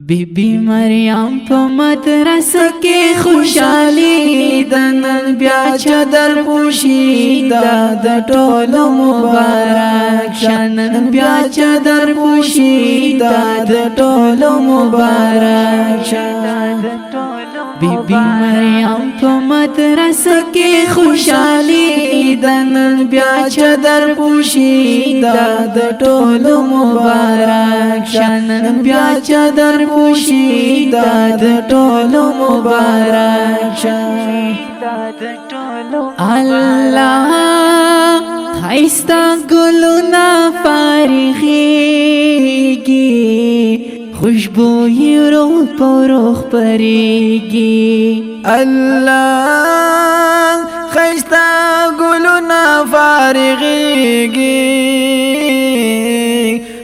بی بی مریم په مدرسه کې خوشالي د نن بیا چادر پوشي د ټولو مبارک شنن بیا چادر پوشي د ټولو مبارک شنن بی بی مریم په مدرسه کې خوشالي د نن بیا چادر پوشي د ټولو مبارک شنن بیا چادر پوشی د ټولو مبارک الله خیستا ګلونه فارغیږي خوشبوئی روح پر روح پریږي الله خیستا ګلونه فارغیږي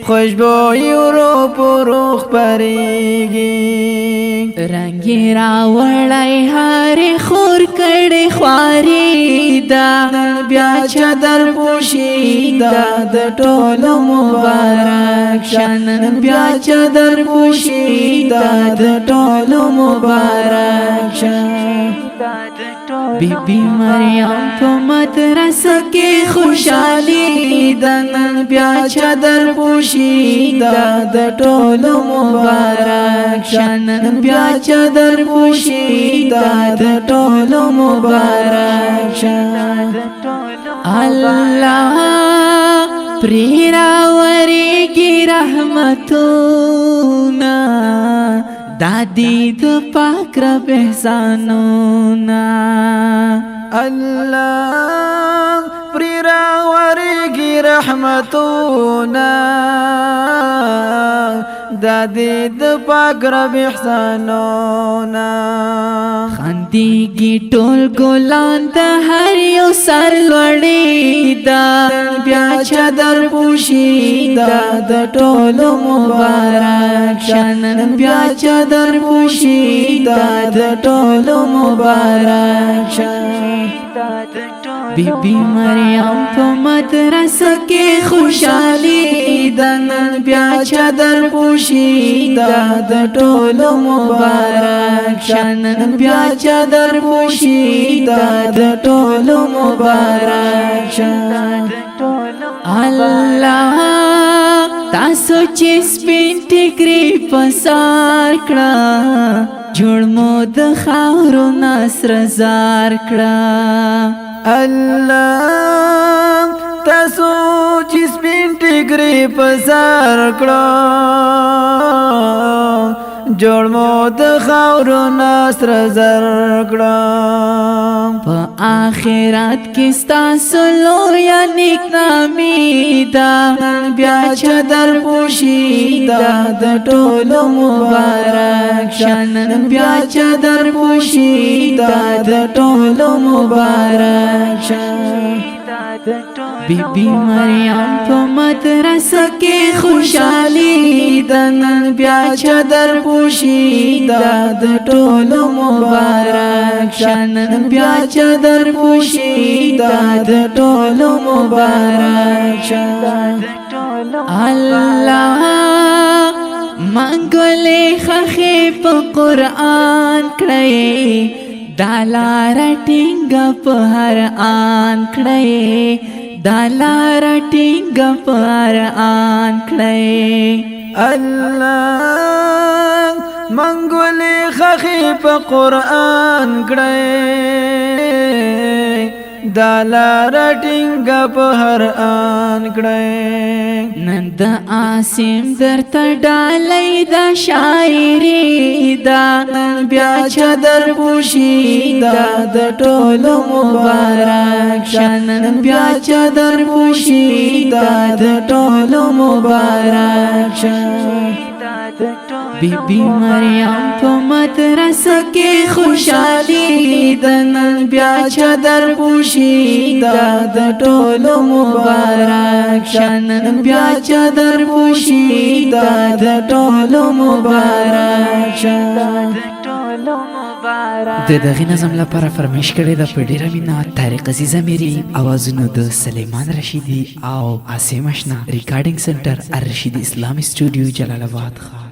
خوشبوئی روح پر روح پریږي رنگی راوړی هر خور کړي خواري دا بیا چادر پوشي د ټولو مبارک شنن بیا چادر پوشي د ټولو مبارک شنن بی بی مریم په مدرسه کې خوشالي د نن بیا چادر پوشي د ټولو مبارک شنن بیا چادر پوشي د ټولو مبارک شنن الله پری راوړيږي رحمتونه دادی د پاک رب احسانونا الله پری راوړيږي رحمتونه دادی د پاک رب احسانونا خندېږي ټول ګلان د هر یو سر لوړي دا بیا چادر پوشي د ټولو مبارک شنن بیا چادر پوشي د ټولو مبارک شنن بی بی مریم په مدرسه کې خوشالي د نن بیا چادر پوشي د ټولو مبارک شنن بیا چادر پوشي د ټولو مبارک شنن الله تاسو چې سپین ټیکري پسار کړه جوړ مو د خاورو نصر زار کړه الله تاسو چې سپین ټیکري پسار کړه جوړ مو د خاورو نصر زر کړه په آخرت کې ستاسو لویه نیکنامي ده بیا چادر پوشي د ټولو مبارک شنن بیا چادر پوشي د ټولو مبارک شنن بی بی مریم په مدرسه کې خوشالي د نن بیا چادر پوشي د ټولو مبارک شنن بیا چادر پوشي د ټولو مبارک شنن الله منګولې خخې په قرآن کړې دالار ټینګ په هر آن کړې دالار ټینګ په هر آن کړې الله منګولې خخې په قرآن کړې دالار ټینګ په هر آن کړې نن د عاصم درته ډالۍ د شاعري دا نن بیا چادر پوشي د ټولو مبارک شنن بیا چادر پوشي د ټولو مبارک شنن بی بی مریم په مدرسه کې خوشالي د نن بیا چادر پوشي د ټولو مبارک شنن بیا چادر پوشي د ټولو مبارک شنن د دغه نظم لپاره فرمایش کړی د پډیره مینا طارق عزیز امیری اوازونو د سلیمان رشیدی او عاصم اشنا ریکارډینګ سنټر الرشید اسلامي سټوډیو جلال آباد.